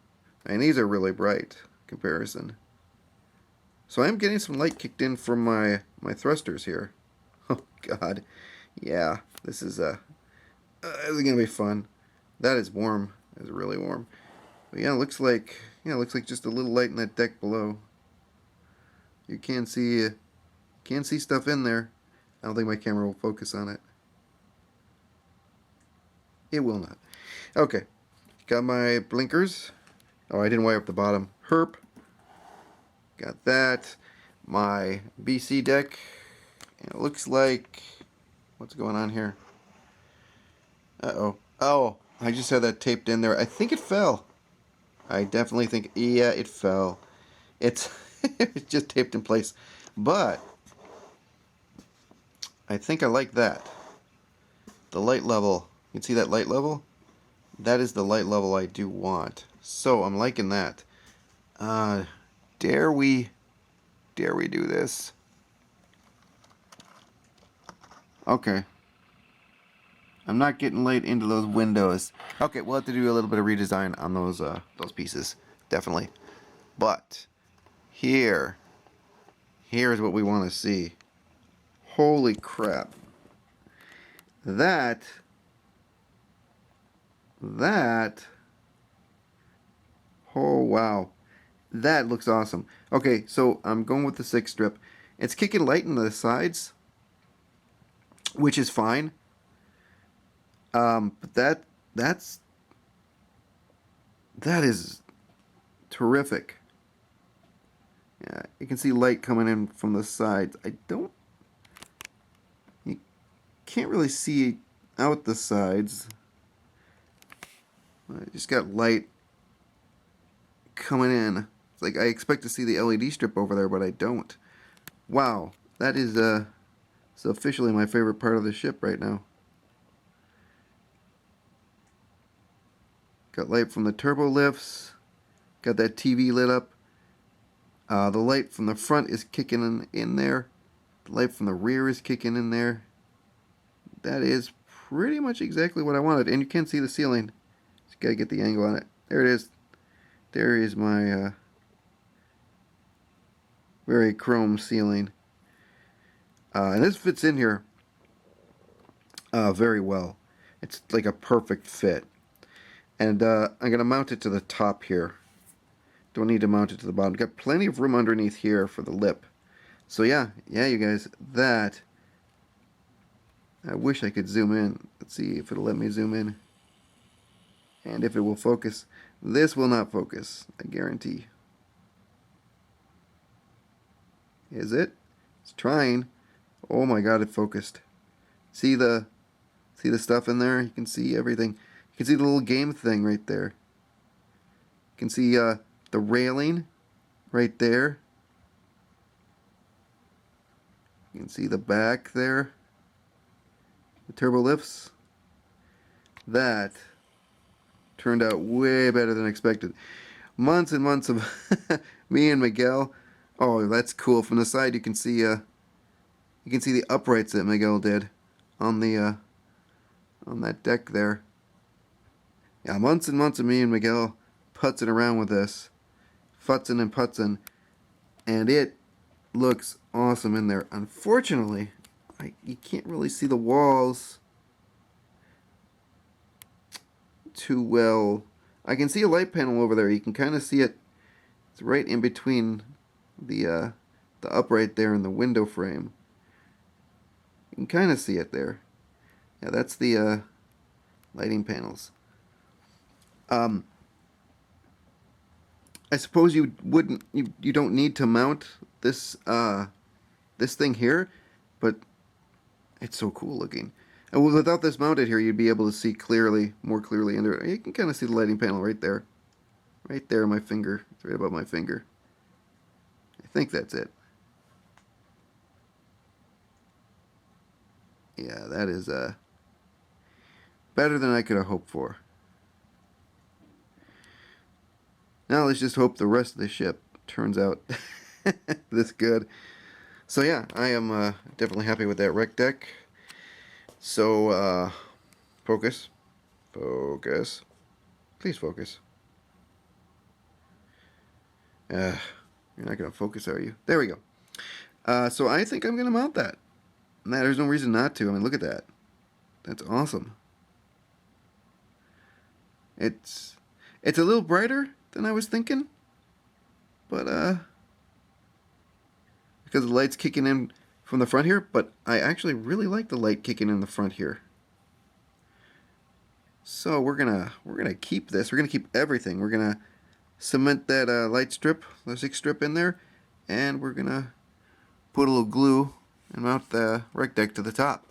And these are really bright comparison. So I'm getting some light kicked in from my thrusters here. Oh God, yeah, this is gonna be fun. That is warm. That is really warm. But yeah, it looks like just a little light in that deck below. You can see stuff in there. I don't think my camera will focus on it. It will not. Okay, got my blinkers. Oh, I didn't wire up the bottom. Herp. Got that. My BC deck. And it looks like... What's going on here? Uh-oh. Oh, I just had that taped in there. I think it fell. I definitely think... Yeah, it fell. It's, it's just taped in place. But I think I like that. The light level. You can see that light level? That is the light level I do want. So, I'm liking that. Dare we do this? Okay. I'm not getting light into those windows. Okay, we'll have to do a little bit of redesign on those pieces, definitely. But here's what we want to see. Holy crap! That. Oh wow, that looks awesome. Okay, so I'm going with the 6 strip. It's kicking light in the sides, which is fine. But that is terrific. Yeah, you can see light coming in from the sides. You can't really see out the sides. I just got light coming in. It's like I expect to see the LED strip over there, but I don't. Wow, that is it's officially my favorite part of the ship right now. Got light from the turbo lifts. Got that TV lit up. The light from the front is kicking in there. The light from the rear is kicking in there. That is pretty much exactly what I wanted. And you can see the ceiling. Just gotta get the angle on it. There it is. There is my very chrome ceiling. And this fits in here very well. It's like a perfect fit. And I'm going to mount it to the top here. Don't need to mount it to the bottom. Got plenty of room underneath here for the lip. So yeah, you guys, that... I wish I could zoom in. Let's see if it'll let me zoom in. And if it will focus. This will not focus, I guarantee. Is it? It's trying. Oh my god, it focused. See the stuff in there? You can see everything. You can see the little game thing right there. You can see the railing right there. You can see the back there. The turbo lifts. That turned out way better than expected. Months and months of me and Miguel. Oh, that's cool. From the side you can see the uprights that Miguel did on the on that deck there. Yeah, months and months of me and Miguel putzing around with this. Futzing and putzing. And it looks awesome in there. Unfortunately, you can't really see the walls too well. I can see a light panel over there. You can kind of see it. It's right in between the upright there and the window frame. You can kind of see it there. Yeah, that's the lighting panels. I suppose you don't need to mount this this thing here, but it's so cool looking. And without this mounted here, you'd be able to see clearly, more clearly under it. You can kind of see the lighting panel right there. Right there, my finger. It's right above my finger. I think that's it. Yeah, that is better than I could have hoped for. Now let's just hope the rest of the ship turns out this good. So yeah, I am definitely happy with that wreck deck. So, focus. Focus. Please focus. You're not going to focus, are you? There we go. So I think I'm going to mount that. Nah, there's no reason not to. I mean, look at that. That's awesome. It's a little brighter than I was thinking. But, because the light's kicking in from the front here, but I actually really like the light kicking in the front here. So we're gonna keep this. We're gonna keep everything. We're gonna cement that light strip, plastic strip in there, and we're gonna put a little glue and mount the wreck deck to the top.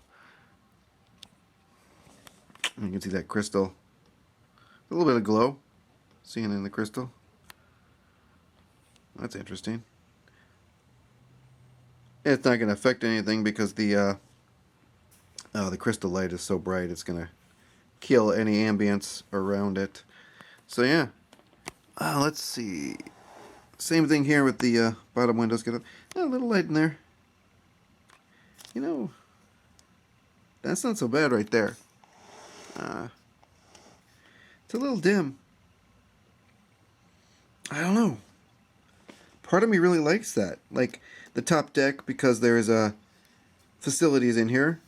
And you can see that crystal. A little bit of glow, seeing in the crystal. That's interesting. It's not going to affect anything because the crystal light is so bright it's going to kill any ambience around it. So yeah, let's see. Same thing here with the bottom windows. Get a little light in there. You know, that's not so bad right there. It's a little dim. I don't know. Part of me really likes that. Like the top deck, because there's facilities in here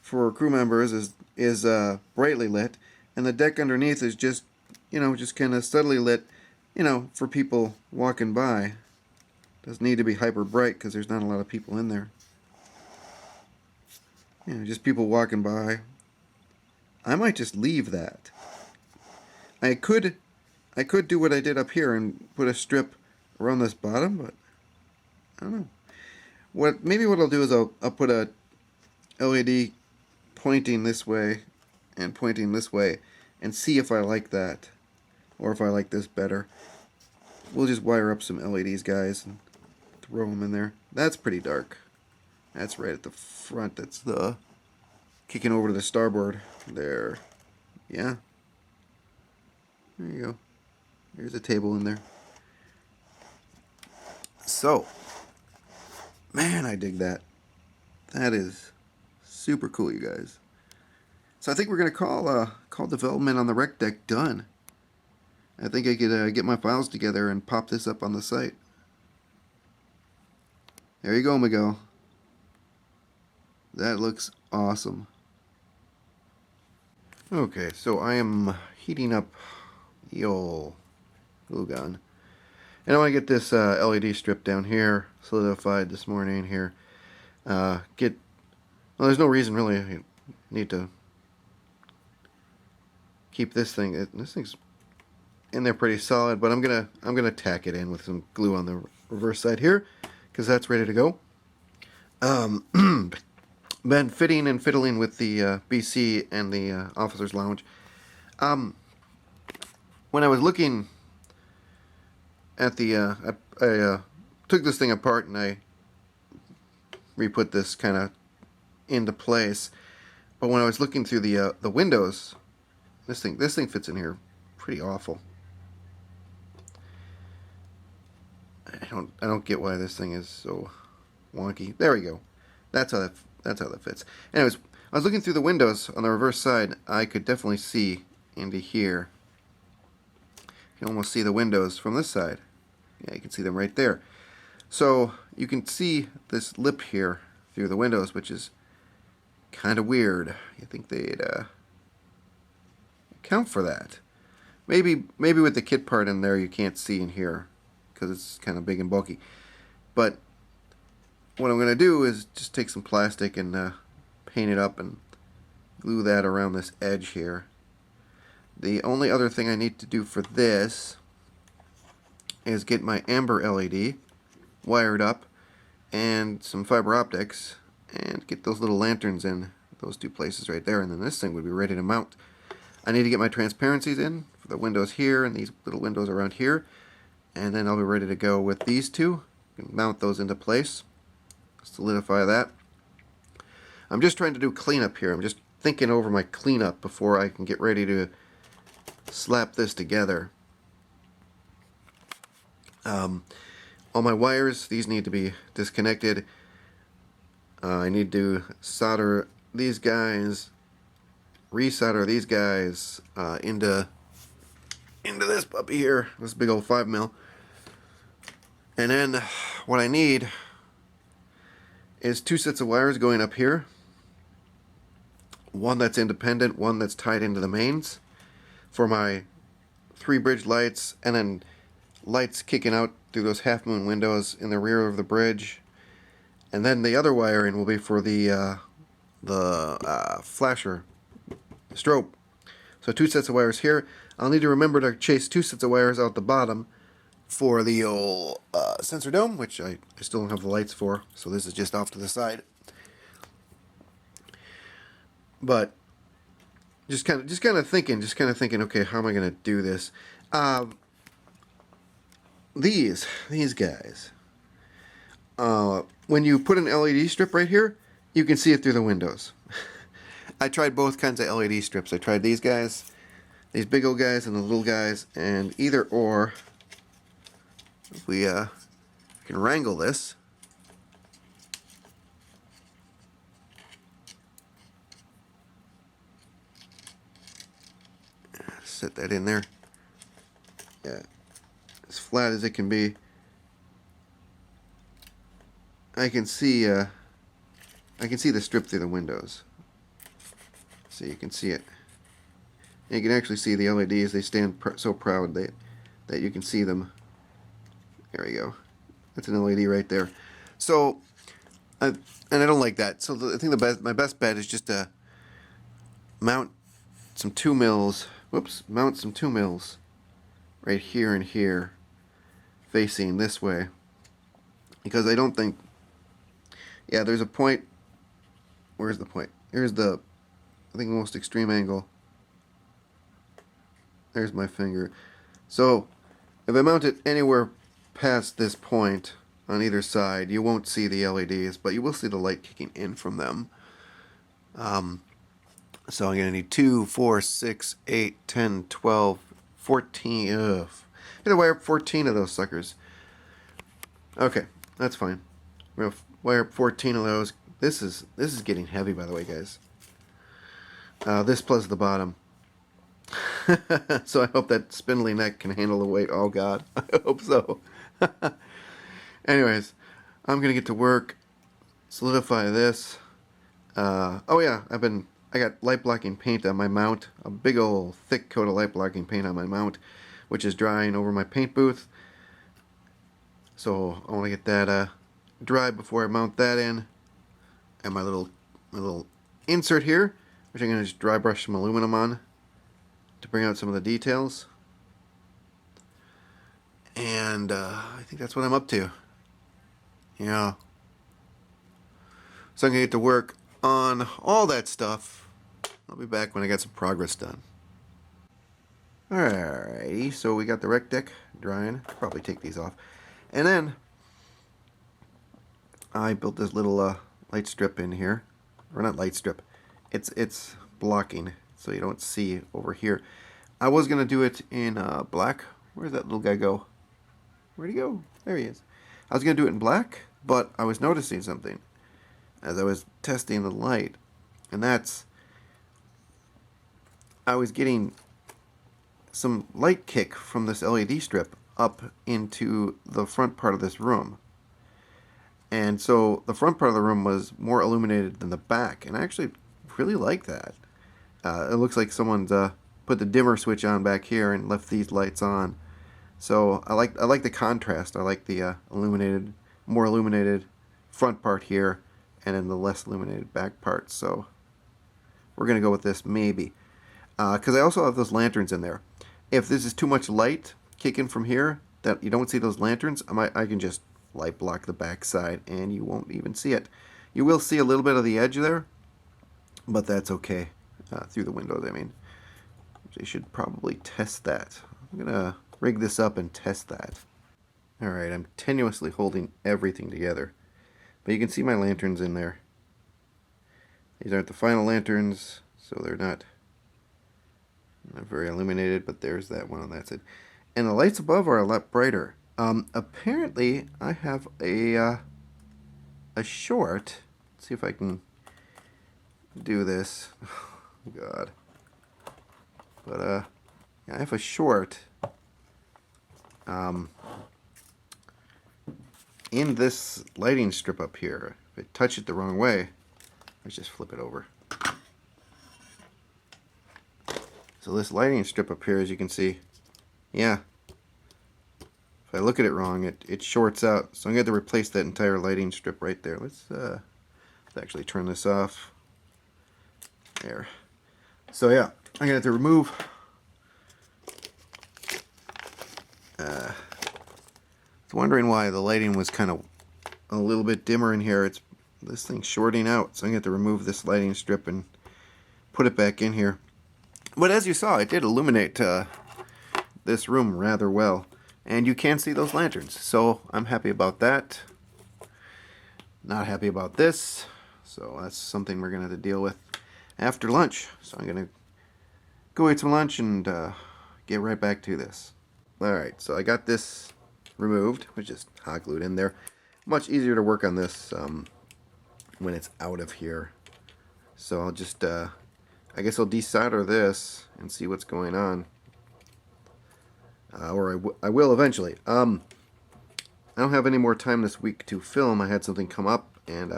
for crew members is brightly lit, and the deck underneath is just, you know, just kind of subtly lit, you know, for people walking by. Doesn't need to be hyper bright because there's not a lot of people in there. You know, just people walking by. I might just leave that. I could do what I did up here and put a strip around this bottom, but I don't know. Maybe what I'll do is I'll put a LED pointing this way and pointing this way and see if I like that or if I like this better. We'll just wire up some LEDs, guys, and throw them in there. That's pretty dark. That's right at the front. That's the kicking over to the starboard there. Yeah. There you go. There's a table in there. So, man, I dig that. That is super cool, you guys. So I think we're gonna call development on the wreck deck done. I think I could get my files together and pop this up on the site. There you go, Miguel. That looks awesome. Okay, so I am heating up the old glue gun. And I want to get this LED strip down here solidified this morning here. Well, there's no reason really I need to keep this thing. This thing's in there pretty solid, but I'm gonna tack it in with some glue on the reverse side here because that's ready to go. Been fitting and fiddling with the BC and the officers' lounge. When I was looking at the, I took this thing apart and I re-put this kind of into place. But when I was looking through the windows, this thing fits in here pretty awful. I don't get why this thing is so wonky. There we go. That's how that fits. Anyways, I was looking through the windows on the reverse side. I could definitely see into here. You can almost see the windows from this side. Yeah, you can see them right there. So you can see this lip here through the windows, which is kind of weird. You think they'd account for that? Maybe with the kit part in there, you can't see in here because it's kind of big and bulky. But what I'm going to do is just take some plastic and paint it up and glue that around this edge here. The only other thing I need to do for this is get my amber LED wired up and some fiber optics and get those little lanterns in those two places right there, and then this thing would be ready to mount. I need to get my transparencies in for the windows here and these little windows around here, and then I'll be ready to go with these two and mount those into place. Solidify that. I'm just trying to do cleanup here. I'm just thinking over my cleanup before I can get ready to slap this together. All my wires, these need to be disconnected. I need to solder these guys, resolder these guys into this puppy here, this big old 5mm. And then what I need is 2 sets of wires going up here. One that's independent, one that's tied into the mains for my 3 bridge lights, and then lights kicking out through those half-moon windows in the rear of the bridge. And then the other wiring will be for the flasher strobe. So 2 sets of wires here. I'll need to remember to chase 2 sets of wires out the bottom for the old sensor dome, which I still don't have the lights for, so this is just off to the side. But just kind of thinking, okay, how am I going to do this? These guys. When you put an LED strip right here, you can see it through the windows. I tried both kinds of LED strips. I tried these guys, these big old guys, and the little guys, and either or, if we can wrangle this. Set that in there. Yeah, as flat as it can be. I can see the strip through the windows. So you can see it. And you can actually see the LEDs. They stand so proud that you can see them. There we go. That's an LED right there. So, and I don't like that. So I think my best bet is just to mount some 2mm. Whoops! Mount some 2mm right here and here, facing this way, because I don't think. Yeah, there's a point. Where's the point? Here's the, I think, most extreme angle. There's my finger. So, if I mount it anywhere past this point on either side, you won't see the LEDs, but you will see the light kicking in from them. So I'm going to need 2, 4, 6, 8, 10, 12, 14. I'm going to wire up 14 of those suckers. Okay, that's fine. We're going to wire up 14 of those. This is getting heavy, by the way, guys. This plus the bottom. So I hope that spindly neck can handle the weight. Oh God, I hope so. Anyways, I'm gonna get to work, solidify this. Oh yeah, I got light blocking paint on my mount, a big old thick coat of light blocking paint on my mount, which is drying over my paint booth. So I want to get that dry before I mount that in. And my little insert here, which I'm gonna just dry brush some aluminum on to bring out some of the details. And I think that's what I'm up to. Yeah. So I'm going to get to work on all that stuff. I'll be back when I got some progress done. Alrighty, so we got the rec deck drying. I'll probably take these off. And then I built this little light strip in here. Or not light strip. It's blocking so you don't see over here. I was going to do it in black. Where's that little guy go? Where'd he go? There he is. I was going to do it in black, but I was noticing something as I was testing the light. And that's, I was getting some light kick from this LED strip up into the front part of this room. And so the front part of the room was more illuminated than the back. And I actually really like that. It looks like someone's put the dimmer switch on back here and left these lights on. So I like the contrast. I like the more illuminated front part here, and then the less illuminated back part. So we're gonna go with this maybe, because I also have those lanterns in there. If this is too much light kicking from here that you don't see those lanterns, I can just light block the back side, and you won't even see it. You will see a little bit of the edge there, but that's okay. Through the windows, I mean. I should probably test that. I'm gonna rig this up and test that. Alright, I'm tenuously holding everything together. But you can see my lanterns in there. These aren't the final lanterns, so they're not very illuminated, but there's that one on that side. And the lights above are a lot brighter. Apparently, I have a short. Let's see if I can do this. Oh, God. But, yeah, I have a short in this lighting strip up here. If I touch it the wrong way, let's just flip it over. So this lighting strip up here, as you can see, yeah, if I look at it wrong, it shorts out. So I'm going to have to replace that entire lighting strip right there. Let's actually turn this off. There. So yeah, I'm going to have to remove wondering why the lighting was kind of a little bit dimmer in here. It's this thing's shorting out, so I'm going to have to remove this lighting strip and put it back in here. But as you saw, it did illuminate this room rather well, and you can see those lanterns, so I'm happy about that. Not happy about this, so that's something we're going to have to deal with after lunch. So I'm going to go eat some lunch and get right back to this. Alright, so I got this removed, which is hot glued in there. Much easier to work on this when it's out of here. So I'll just, I guess I'll desolder this and see what's going on. Or I will eventually. I don't have any more time this week to film. I had something come up and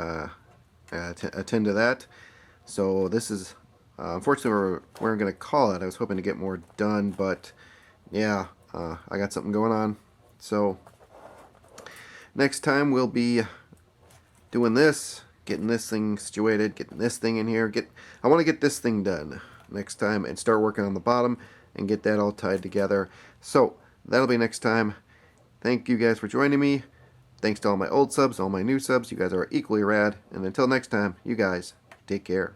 attend to that. So this is unfortunately where I'm going to call it. I was hoping to get more done, but yeah, I got something going on. So next time we'll be doing this, getting this thing situated, getting this thing in here. I want to get this thing done next time and start working on the bottom and get that all tied together. So that'll be next time. Thank you guys for joining me. Thanks to all my old subs, all my new subs. You guys are equally rad. And until next time, you guys take care.